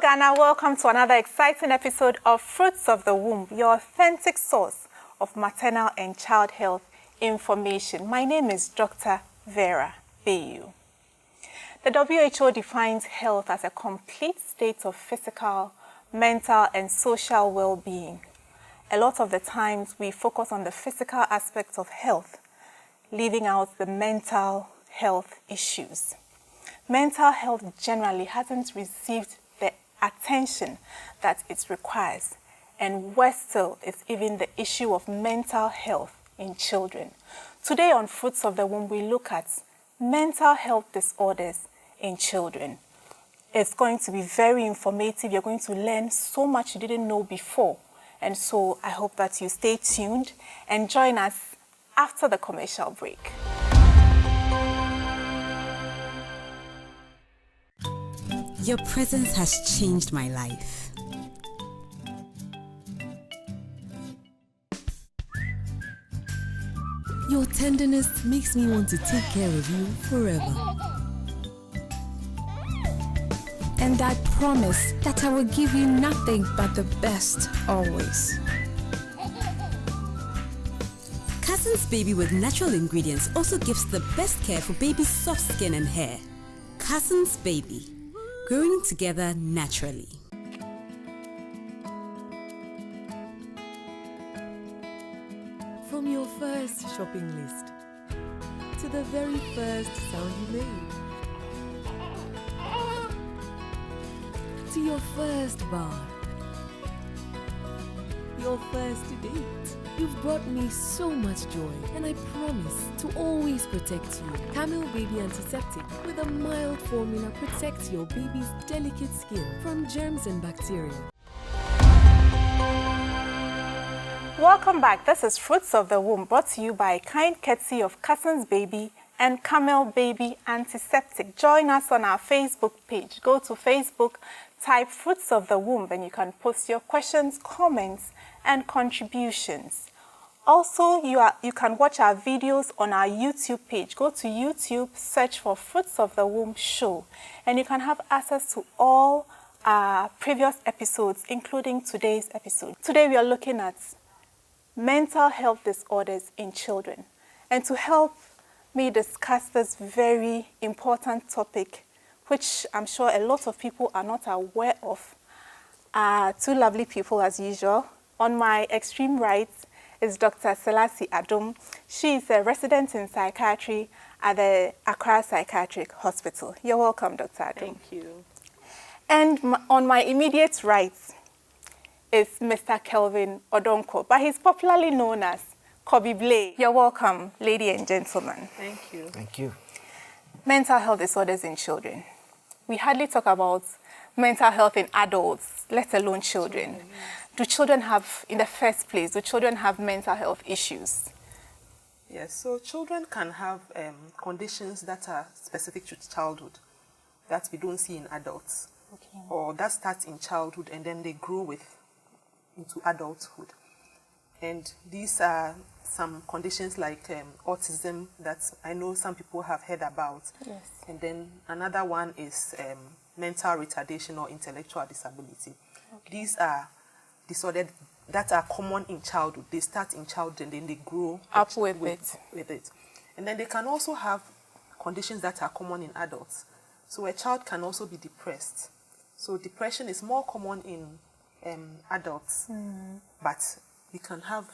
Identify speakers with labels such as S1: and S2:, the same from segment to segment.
S1: Ghana, welcome to another exciting episode of Fruits of the Womb, your authentic source of maternal and child health information. My name is Dr. Vera Bayu. The WHO defines health as a complete state of physical, mental, and social well-being. A lot of the times we focus on the physical aspects of health, leaving out the mental health issues. Mental health generally hasn't received the attention that it requires, and worse still is even the issue of mental health in children. Today on Fruits of the Womb, we look at mental health disorders in children. It's going to be very informative. You're going to learn so much you didn't know before. And so I hope that you stay tuned and join us after the commercial break.
S2: Your presence has changed my life. Your tenderness makes me want to take care of you forever.
S3: And I promise that I will give you nothing but the best always.
S2: Cousin's Baby with natural ingredients also gives the best care for baby's soft skin and hair. Cousin's Baby, growing together naturally. From your first shopping list to the very first sound you made, to your first bar, your first date. You've brought me so much joy, and I promise to always protect you. Camel Baby Antiseptic with a mild formula protects your baby's delicate skin from germs and bacteria.
S1: Welcome back. This is Fruits of the Womb, brought to you by kind courtesy of Cousin's Baby and Camel Baby Antiseptic. Join us on our Facebook page. Go to Facebook, type Fruits of the Womb, and you can post your questions, comments, and contributions. Also, you can watch our videos on our YouTube page. Go to YouTube, search for Fruits of the Womb Show, and you can have access to all our previous episodes, including today's episode. Today, we are looking at mental health disorders in children. And to help me discuss this very important topic, which I'm sure a lot of people are not aware of, are two lovely people as usual. On my extreme right is Dr. Selassie Adom. She is a resident in psychiatry at the Accra Psychiatric Hospital. You're welcome, Dr. Adom.
S4: Thank you.
S1: And on my immediate right is Mr. Kelvin Odonko, but he's popularly known as Kobe Blay. You're welcome, ladies and gentlemen.
S4: Thank you.
S5: Thank you.
S1: Mental health disorders in children. We hardly talk about mental health in adults, let alone children. Do children have, in the first place, do children have mental health issues?
S4: Yes, so children can have conditions that are specific to childhood that we don't see in adults.
S1: Okay.
S4: Or that starts in childhood and then they grow into adulthood. And these are some conditions like autism that I know some people have heard about.
S1: Yes.
S4: And then another one is mental retardation or intellectual disability. Okay. These are disorders that are common in childhood. They start in childhood and then they grow
S1: up with
S4: it. And then they can also have conditions that are common in adults. So a child can also be depressed. So depression is more common in adults, but we can have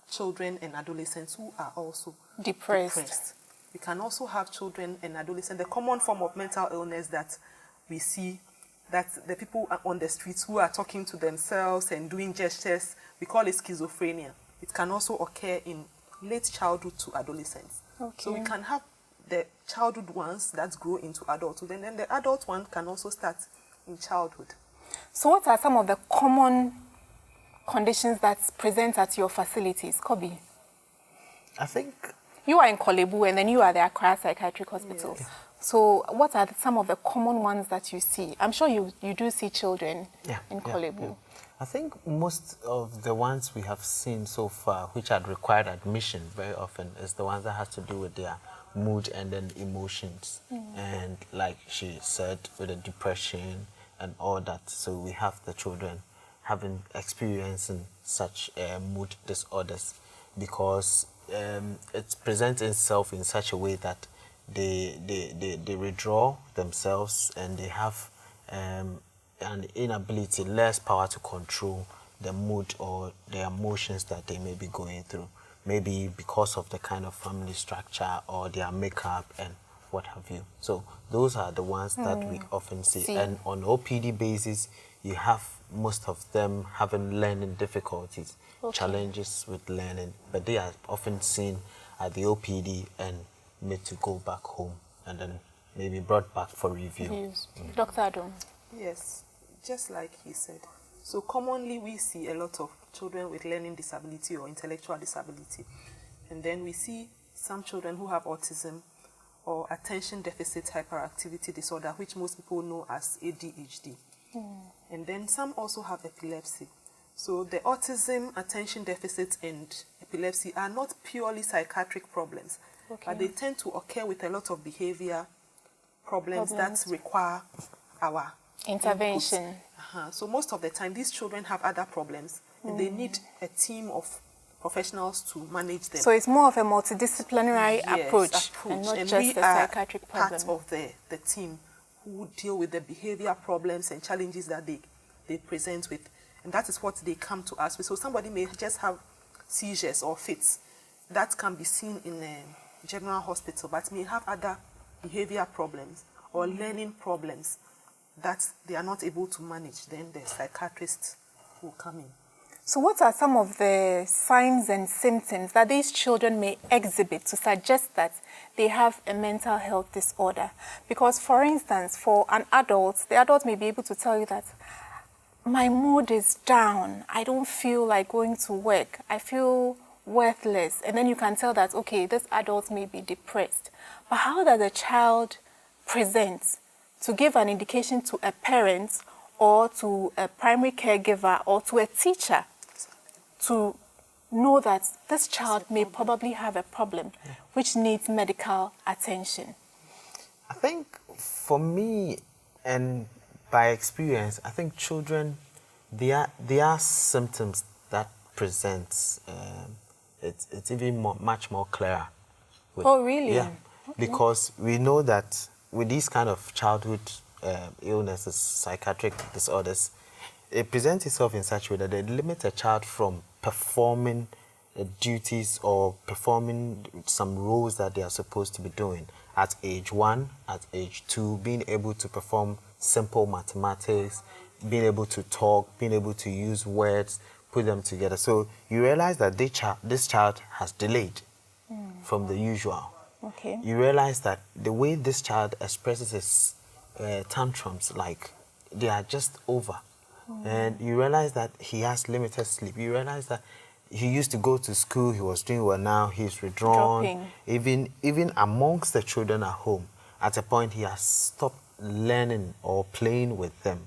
S4: children and adolescents who are also depressed. We can also have children and adolescents. The common form of mental illness that we see, that the people on the streets who are talking to themselves and doing gestures, we call it schizophrenia. It can also occur in late childhood to adolescence.
S1: Okay.
S4: So we can have the childhood ones that grow into adulthood, and then the adult one can also start in childhood.
S1: So what are some of the common conditions that present at your facilities, Kobe?
S5: I think
S1: you are in Kolebu and then you are the Accra Psychiatric Hospital. Yes. So what are some of the common ones that you see? I'm sure you do see children in Kolebu.
S5: Yeah. I think most of the ones we have seen so far, which had required admission very often, is the ones that has to do with their mood and then emotions. And like she said, with the depression, and all that. So we have the children having experiencing such mood disorders because it presents itself in such a way that they withdraw themselves and they have an inability, less power to control the mood or the emotions that they may be going through. Maybe because of the kind of family structure or their makeup and what have you. So those are the ones that we often see. And on OPD basis, you have most of them having learning difficulties, challenges with learning, but they are often seen at the OPD and made to go back home and then maybe brought back for review.
S1: Dr. Adom.
S4: Yes, just like he said. So commonly we see a lot of children with learning disability or intellectual disability. And then we see some children who have autism or attention deficit hyperactivity disorder, which most people know as ADHD. And then some also have epilepsy. So the autism, attention deficit, and epilepsy are not purely psychiatric problems, but they tend to occur with a lot of behavior problems that require our
S1: intervention.
S4: So most of the time, these children have other problems, and they need a team of professionals to manage them.
S1: So it's more of a multidisciplinary approach and not just a psychiatric problem.
S4: Part of the team who deal with the behavior problems and challenges that they present with. And that is what they come to us with. So somebody may just have seizures or fits. That can be seen in a general hospital, but may have other behavior problems or learning problems that they are not able to manage. Then the psychiatrist will come in.
S1: So what are some of the signs and symptoms that these children may exhibit to suggest that they have a mental health disorder? Because, for instance, for an adult, the adult may be able to tell you that my mood is down, I don't feel like going to work, I feel worthless. And then you can tell that, okay, this adult may be depressed. But how does a child present to give an indication to a parent or to a primary caregiver or to a teacher to know that this child may probably have a problem which needs medical attention?
S5: I think for me and by experience, I think children, there are symptoms that presents. It's even much more clearer.
S1: Oh, really?
S5: Yeah, because we know that with these kind of childhood illnesses, psychiatric disorders, it presents itself in such a way that they limit a child from performing duties or performing some roles that they are supposed to be doing at age 1, at age 2, being able to perform simple mathematics, being able to talk, being able to use words, put them together. So you realize that this child has delayed from the usual.
S1: Okay.
S5: You realize that the way this child expresses his tantrums, like they are just over. And you realize that he has limited sleep. You realize that he used to go to school, he was doing well, now he's withdrawn. Even amongst the children at home, at a point he has stopped learning or playing with them.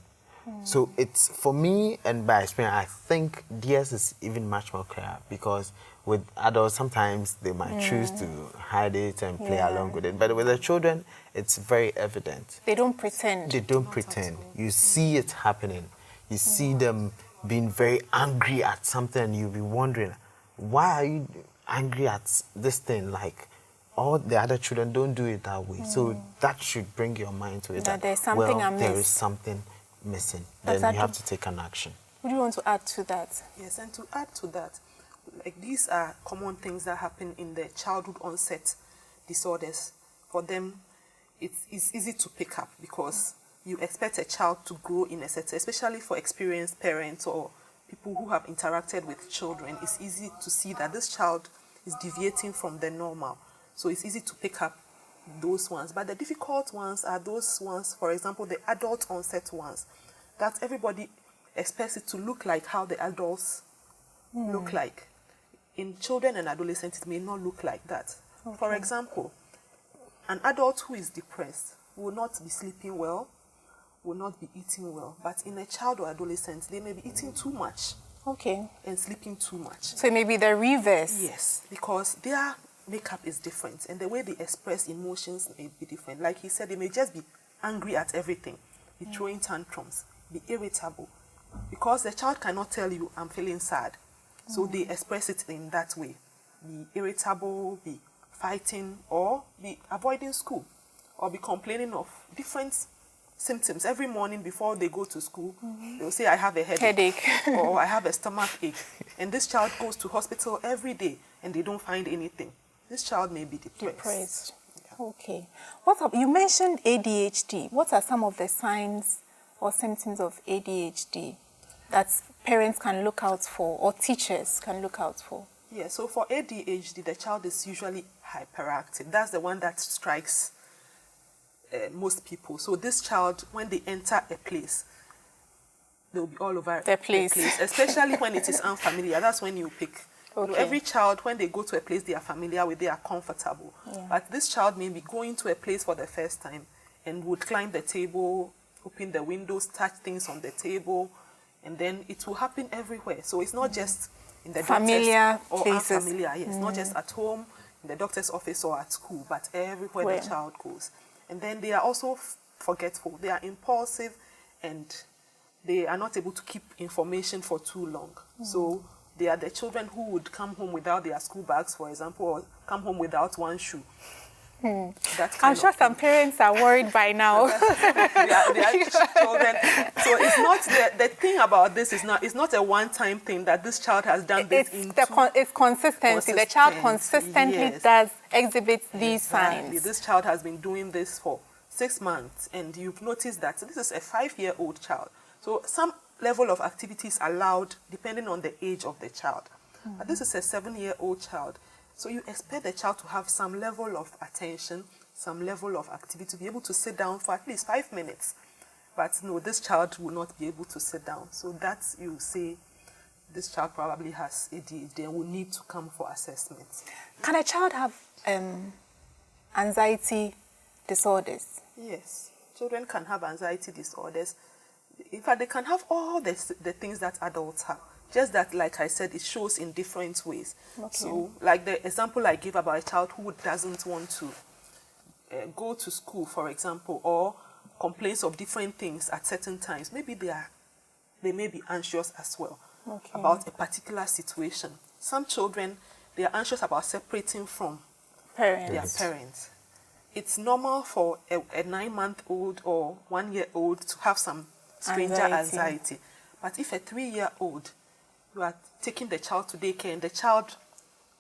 S5: So it's, for me and by experience, I think DS is even much more clear, because with adults, sometimes they might choose to hide it and play along with it. But with the children, it's very evident.
S1: They don't pretend.
S5: They don't pretend. You see it happening. You see them being very angry at something, and you'll be wondering, why are you angry at this thing? Like, all the other children don't do it that way. So that should bring your mind to it.
S1: That there's something amiss.
S5: There is something missing. Then you have to take an action.
S1: Would you want to add to that?
S4: Yes, and to add to that, like, these are common things that happen in the childhood onset disorders. For them, it's easy to pick up, because you expect a child to grow in a setting, especially for experienced parents or people who have interacted with children. It's easy to see that this child is deviating from the normal. So it's easy to pick up those ones. But the difficult ones are those ones, for example, the adult onset ones, that everybody expects it to look like how the adults look like. In children and adolescents, it may not look like that. For example, an adult who is depressed will not be sleeping well, will not be eating well. But in a child or adolescent, they may be eating too much and sleeping too much.
S1: So it may be the reverse.
S4: Yes, because their makeup is different and the way they express emotions may be different. Like he said, they may just be angry at everything, be throwing tantrums, be irritable. Because the child cannot tell you, I'm feeling sad. So they express it in that way. Be irritable, be fighting, or be avoiding school, or be complaining of different symptoms. Every morning before they go to school, they'll say, I have a headache. Or I have a stomach ache. And this child goes to hospital every day and they don't find anything. This child may be depressed. Yeah.
S1: Okay. You mentioned ADHD. What are some of the signs or symptoms of ADHD that parents can look out for or teachers can look out for?
S4: Yeah, so for ADHD, the child is usually hyperactive. That's the one that strikes most people. So this child, when they enter a place, they'll be all over
S1: the place.
S4: Especially when it is unfamiliar. That's when you pick.
S1: Okay.
S4: You know, every child, when they go to a place they are familiar with, they are comfortable.
S1: Yeah.
S4: But this child may be going to a place for the first time and would climb the table, open the windows, touch things on the table, and then it will happen everywhere. So it's not just in the
S1: familiar
S4: or
S1: places.
S4: Unfamiliar. Yes, not just at home, in the doctor's office or at school, but everywhere the child goes. And then they are also forgetful. They are impulsive, and they are not able to keep information for too long. So they are the children who would come home without their school bags, for example, or come home without one shoe.
S1: I'm sure some parents are worried by now.
S4: they are children. So it's not the thing about this is not a one-time thing that this child has done this
S1: it's consistency. The child consistently does exhibit these signs.
S4: This child has been doing this for 6 months, and you've noticed that this is a 5-year-old child. So some level of activity is allowed depending on the age of the child. But this is a 7-year-old child. So you expect the child to have some level of attention, some level of activity, to be able to sit down for at least 5 minutes. But no, this child will not be able to sit down. So that's, you say, this child probably has ADHD and will need to come for assessment.
S1: Can a child have anxiety disorders?
S4: Yes, children can have anxiety disorders. In fact, they can have all the things that adults have. Just that, like I said, it shows in different ways. Okay. So, like the example I gave about a child who doesn't want to go to school, for example, or complains of different things at certain times. Maybe they may be anxious as well about a particular situation. Some children, they are anxious about separating from their parents. It's normal for a 9-month-old or 1-year-old to have some stranger anxiety. But if a 3-year-old, you are taking the child to daycare and the child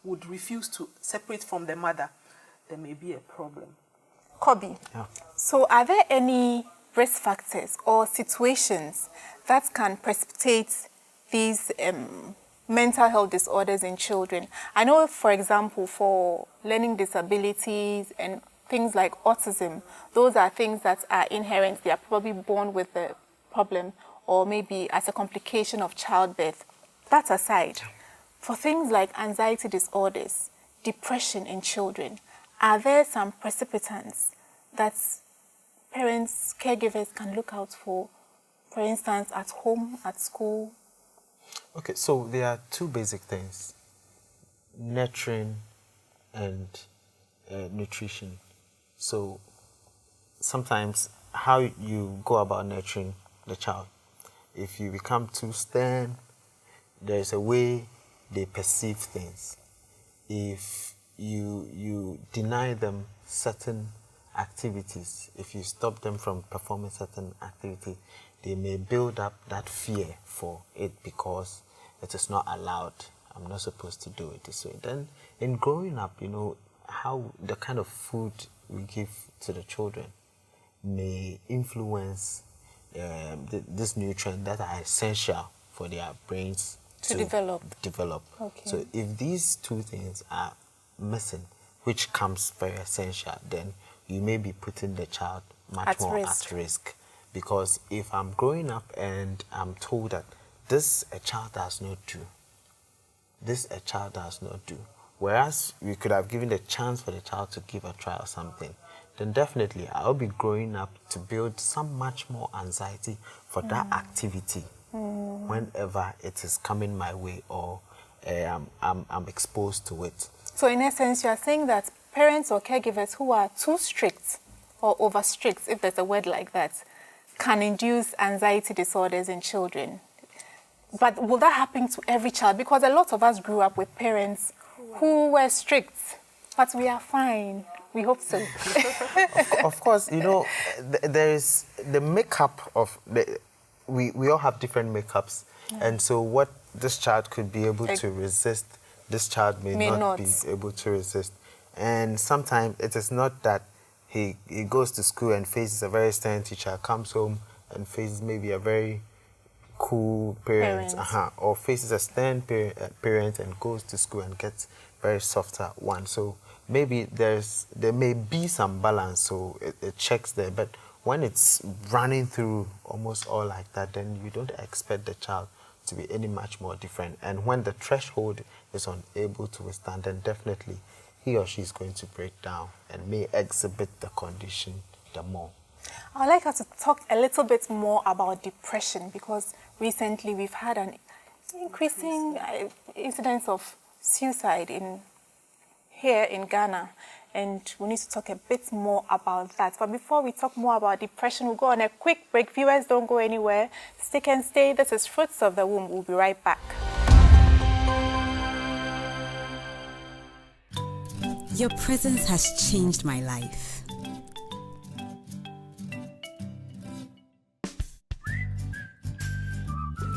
S4: would refuse to separate from the mother, there may be a problem.
S1: Kobe, so are there any risk factors or situations that can precipitate these mental health disorders in children? I know, for example, for learning disabilities and things like autism, those are things that are inherent. They are probably born with the problem or maybe as a complication of childbirth. That aside, for things like anxiety disorders, depression in children, are there some precipitants that parents, caregivers can look out for instance, at home, at school?
S5: Okay, so there are 2 basic things, nurturing and nutrition. So sometimes how you go about nurturing the child, if you become too stern, there's a way they perceive things. If you deny them certain activities, if you stop them from performing certain activities, they may build up that fear for it because it is not allowed. I'm not supposed to do it this way. Then in growing up, you know, how the kind of food we give to the children may influence this nutrient that are essential for their brains to develop. Okay. So if these 2 things are missing, which comes very essential, then you may be putting the child much more at risk. Because if I'm growing up and I'm told that this a child does not do, this a child does not do, whereas we could have given the chance for the child to give a try or something, then definitely I'll be growing up to build some much more anxiety for that activity whenever it is coming my way or I'm exposed to it.
S1: So in essence, you are saying that parents or caregivers who are too strict or over strict, if there's a word like that, can induce anxiety disorders in children. But will that happen to every child? Because a lot of us grew up with parents who were strict, but we are fine. We hope so.
S5: Of course, you know, there is the makeup of the. We all have different makeups, and so what this child could be able to resist, this child may not be able to resist. And sometimes it is not that he goes to school and faces a very stern teacher, comes home and faces maybe a very cool parent, or faces a stern parent and goes to school and gets very softer one. So maybe there may be some balance, so it checks there. But when it's running through almost all like that, then you don't expect the child to be any much more different. And when the threshold is unable to withstand, then definitely he or she is going to break down and may exhibit the condition the more.
S1: I'd like us to talk a little bit more about depression, because recently we've had an increasing incidence of suicide here in Ghana, and we need to talk a bit more about that. But before we talk more about depression, we'll go on a quick break. Viewers, don't go anywhere. Stick and stay. This is Fruits of the Womb. We'll be right back.
S6: Your presence has changed my life.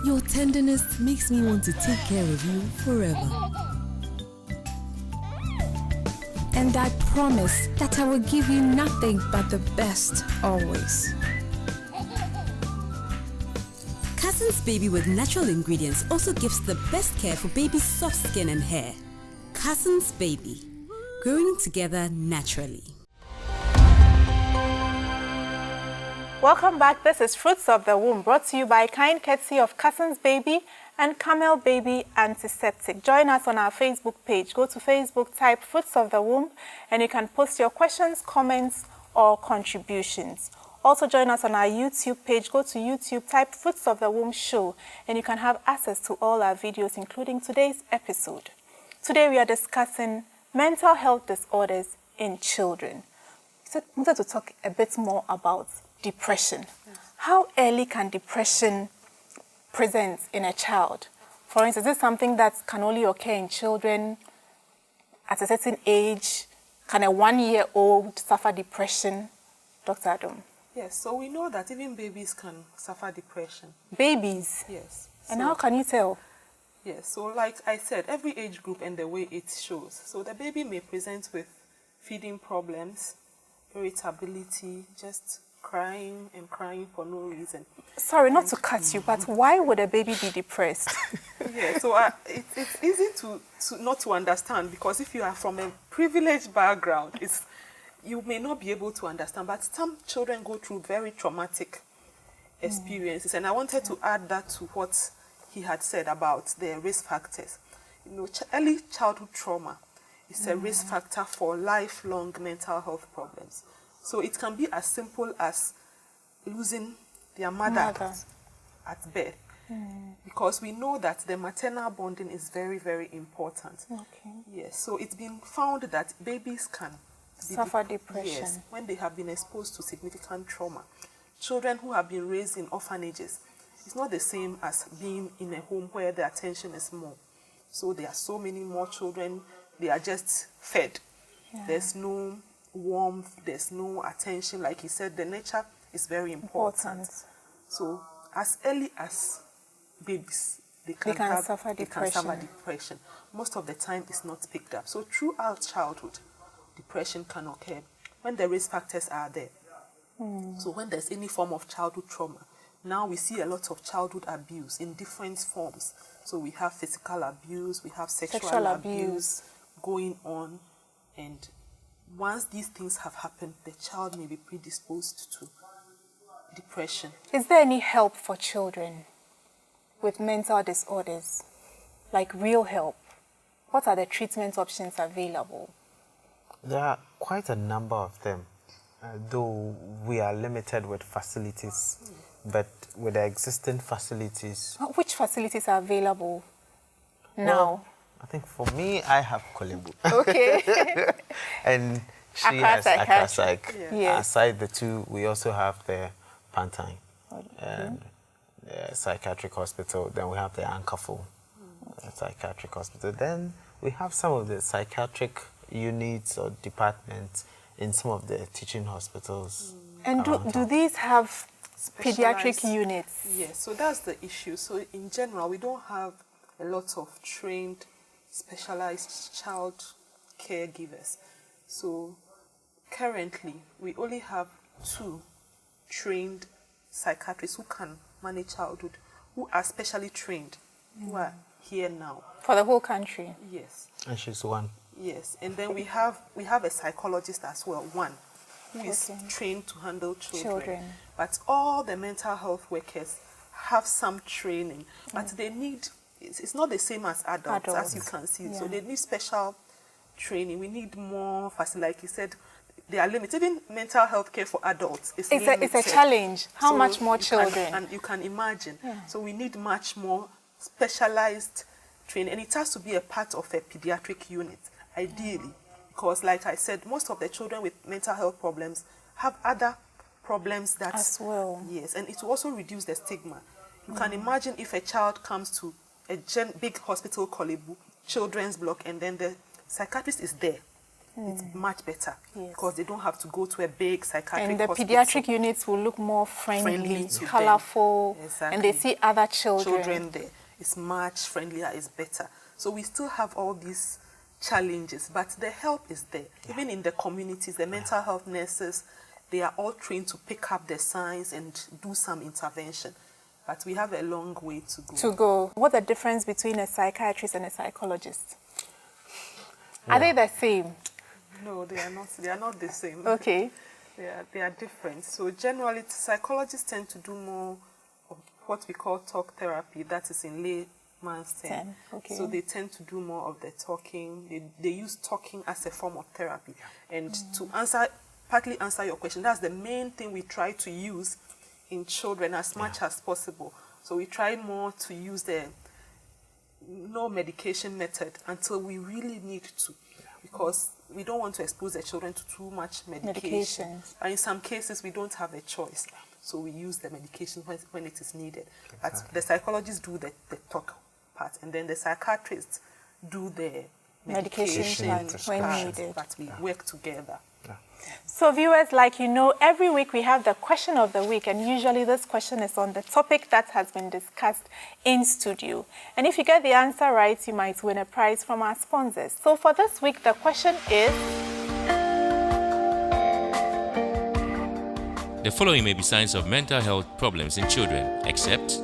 S2: Your tenderness makes me want to take care of you forever.
S3: And I promise that I will give you nothing but the best always.
S6: Cousin's Baby with natural ingredients also gives the best care for baby's soft skin and hair. Cousin's Baby, growing together naturally.
S1: Welcome back. This is Fruits of the Womb, brought to you by kind courtesy of Cousin's Baby and Camel Baby Antiseptic. Join us on our Facebook page. Go to Facebook, type Fruits of the Womb, and you can post your questions, comments, or contributions. Also join us on our YouTube page. Go to YouTube, type Fruits of the Womb Show, and you can have access to all our videos, including today's episode. Today we are discussing mental health disorders in children. So I wanted to talk a bit more about depression. How early can depression present in a child? For instance, is this something that can only occur in children at a certain age? Can a 1-year-old suffer depression? Dr. Adam?
S4: Yes, so we know that even babies can suffer depression.
S1: Babies?
S4: Yes.
S1: And how can you tell?
S4: Yes, so like I said, every age group and the way it shows. So the baby may present with feeding problems, irritability, just crying and crying for no reason.
S1: Sorry, not to cut you, but why would a baby be depressed?
S4: Yeah, so it's easy to not to understand, because if you are from a privileged background, you may not be able to understand. But some children go through very traumatic experiences, and I wanted to add that to what he had said about the risk factors. You know, early childhood trauma is a risk factor for lifelong mental health problems. So it can be as simple as losing their mother at birth, because we know that the maternal bonding is very, very important.
S1: Okay.
S4: Yes, so it's been found that babies can
S1: Suffer depression.
S4: Yes, when they have been exposed to significant trauma. Children who have been raised in orphanages, it's not the same as being in a home where the attention is more. So there are so many more children, they are just fed.
S1: Yeah.
S4: There's no warmth, there's no attention. Like he said, the nature is very important. So as early as babies, they can suffer depression. Most of the time it's not picked up. So throughout childhood, depression can occur when the risk factors are there. So when there's any form of childhood trauma, now we see a lot of childhood abuse in different forms. So we have physical abuse, we have sexual abuse going on, and once these things have happened, the child may be predisposed to depression.
S1: Is there any help for children with mental disorders? Like real help? What are the treatment options available?
S5: There are quite a number of them, though we are limited with facilities. But with the existing facilities...
S1: Which facilities are available now?
S5: Well, I think for me, I have Kolebu.
S1: Okay.
S5: And she has Accra Psych.
S1: Yes.
S5: Aside the two, we also have the Pantine. psychiatric hospital. Then we have the Ankafo psychiatric hospital. Then we have some of the psychiatric units or departments in some of the teaching hospitals.
S1: And do these have pediatric units?
S4: Yes, so that's the issue. So in general, we don't have a lot of trained, specialized child caregivers. So currently, we only have 2 trained psychiatrists who can manage childhood, who are specially trained, who are here now.
S1: For the whole country?
S4: Yes.
S5: And she's one.
S4: Yes, and then we have a psychologist as well, one, who is trained to handle children. But all the mental health workers have some training, but they need, it's not the same as adults. As you can see. So they need special training. We need more facility. Like you said, they are limited. Even mental health care for adults is limited.
S1: It's a challenge. How
S4: So
S1: much more children?
S4: And you can imagine. So we need much more specialized training, and it has to be a part of a pediatric unit, ideally, because like I said, most of the children with mental health problems have other problems that
S1: as well.
S4: Yes, and it will also reduce the stigma. You can imagine if a child comes to a big hospital, Kolebu, children's block, and then the psychiatrist is there. It's much better because they don't have to go to a big psychiatric
S1: and the
S4: hospital.
S1: pediatric units will look more friendly
S4: to
S1: colorful,
S4: them. Exactly.
S1: and they see other children
S4: there. It's much friendlier, it's better. So we still have all these challenges, but the help is there. Even in the communities, the mental health nurses, they are all trained to pick up the signs and do some intervention. But we have a long way to go.
S1: What's the difference between a psychiatrist and a psychologist? Are they the same?
S4: No, they are not. They are not the same.
S1: Okay.
S4: They are different. So generally, psychologists tend to do more of what we call talk therapy. That is in layman's term.
S1: Okay.
S4: So they tend to do more of the talking. They use talking as a form of therapy. And to partly answer your question, that's the main thing we try to use in children as much as possible. So we try more to use the no medication method until we really need to, because we don't want to expose the children to too much medication. And in some cases, we don't have a choice. So we use the medication when it is needed. But the psychologists do the talk part, and then the psychiatrists do the medication part
S1: when needed.
S4: But we work together.
S1: So viewers, like you know, every week we have the question of the week, and usually this question is on the topic that has been discussed in studio. And if you get the answer right, you might win a prize from our sponsors. So for this week, the question is...
S7: The following may be signs of mental health problems in children, except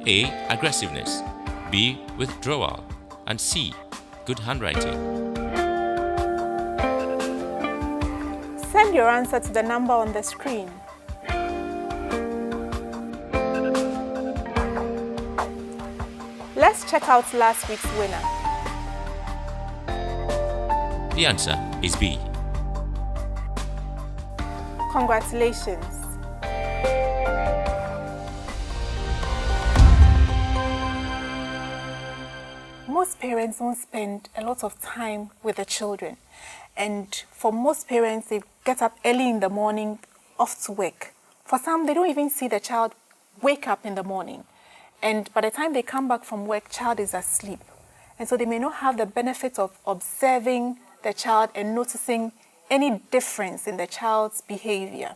S7: A. Aggressiveness, B. Withdrawal, and C. Good handwriting.
S1: Send your answer to the number on the screen. Let's check out last week's winner.
S7: The answer is B.
S1: Congratulations. Most parents don't spend a lot of time with the children. And for most parents, they get up early in the morning, off to work. For some, they don't even see the child wake up in the morning. And by the time they come back from work, child is asleep. And so they may not have the benefit of observing the child and noticing any difference in the child's behavior.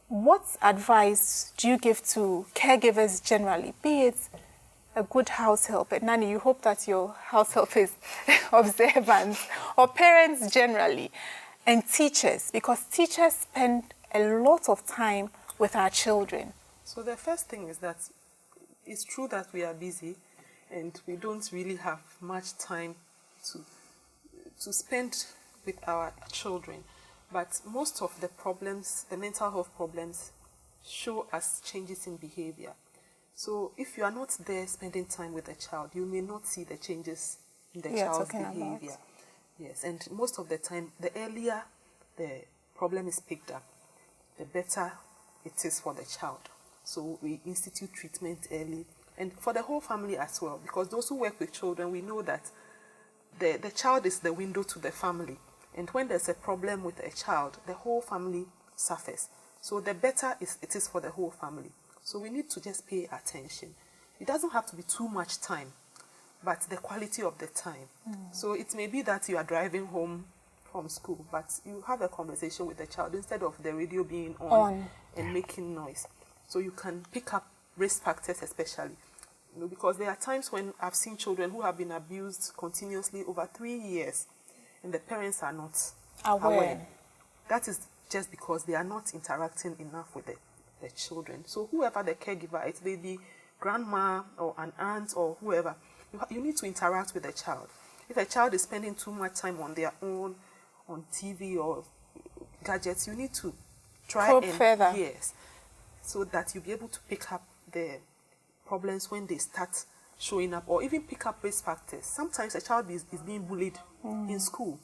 S1: What advice do you give to caregivers generally, be it a good house help? And Nani, you hope that your house help is observant, or parents generally, and teachers, because teachers spend a lot of time with our children.
S4: So the first thing is that it's true that we are busy and we don't really have much time to spend with our children. But most of the problems, the mental health problems, show us changes in behavior. So if you are not there spending time with the child, you may not see the changes in the child's behavior. Yes, and most of the time, the earlier the problem is picked up, the better it is for the child. So we institute treatment early, and for the whole family as well, because those who work with children, we know that the child is the window to the family. And when there's a problem with a child, the whole family suffers. So the better it is for the whole family. So we need to just pay attention. It doesn't have to be too much time, but the quality of the time. So it may be that you are driving home from school, but you have a conversation with the child instead of the radio being on. And making noise. So you can pick up risk factors especially. You know, because there are times when I've seen children who have been abused continuously over 3 years and the parents are not aware. That is just because they are not interacting enough with the children. So whoever the caregiver, it may be grandma or an aunt or whoever, you need to interact with the child. If a child is spending too much time on their own, on TV or gadgets, you need to try
S1: further.
S4: Yes, so that you'll be able to pick up the problems when they start showing up, or even pick up risk factors. Sometimes a child is being bullied in school,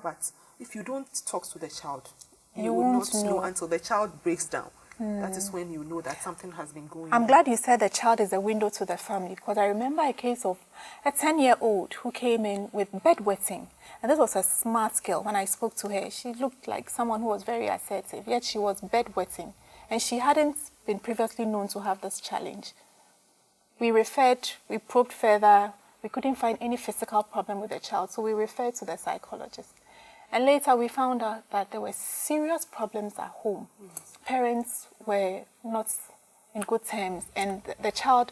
S4: but if you don't talk to the child, you will not know until the child breaks down. That is when you know that something has been going on.
S1: I'm glad you said the child is a window to the family, because I remember a case of a 10-year-old who came in with bedwetting. And this was a smart girl. When I spoke to her, she looked like someone who was very assertive, yet she was bedwetting. And she hadn't been previously known to have this challenge. We probed further. We couldn't find any physical problem with the child, so we referred to the psychologist. And later we found out that there were serious problems at home. Parents were not in good terms, and the child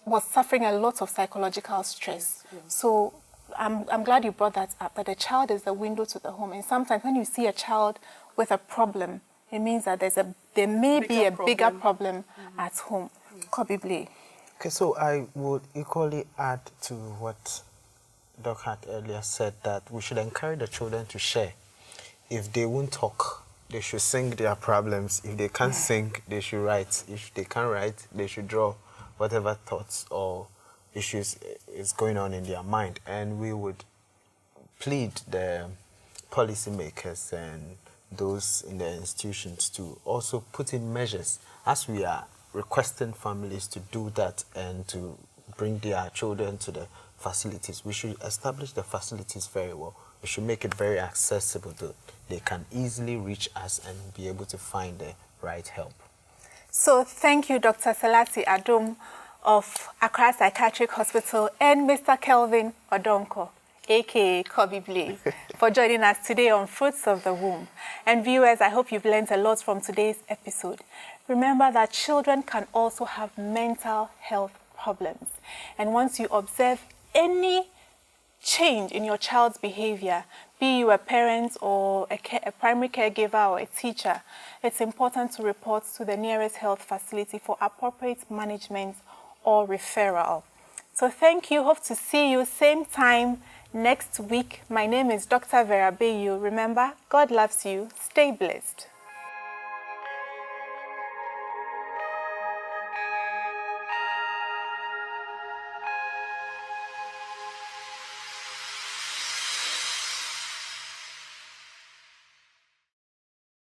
S1: was suffering a lot of psychological stress. So I'm glad you brought that up, that the child is the window to the home. And sometimes when you see a child with a problem, it means that there may be a bigger problem at home. Probably.
S5: Okay, so I would equally add to what Doc had earlier said, that we should encourage the children to share. If they won't talk, they should sing their problems. If they can't sing, they should write. If they can't write, they should draw whatever thoughts or issues is going on in their mind. And we would plead the policymakers and those in the institutions to also put in measures, as we are requesting families to do that and to bring their children to the facilities. We should establish the facilities very well. We should make it very accessible so they can easily reach us and be able to find the right help.
S1: So thank you, Dr. Selati Adum of Accra Psychiatric Hospital, and Mr. Kelvin Odonko, aka Kobe Blee, for joining us today on Fruits of the Womb. And viewers, I hope you've learned a lot from today's episode. Remember that children can also have mental health problems. And once you observe any change in your child's behavior, be you a parent or a primary caregiver or a teacher, it's important to report to the nearest health facility for appropriate management or referral. So thank you. Hope to see you same time next week. My name is Dr. Vera Bayu. Remember, God loves you. Stay blessed.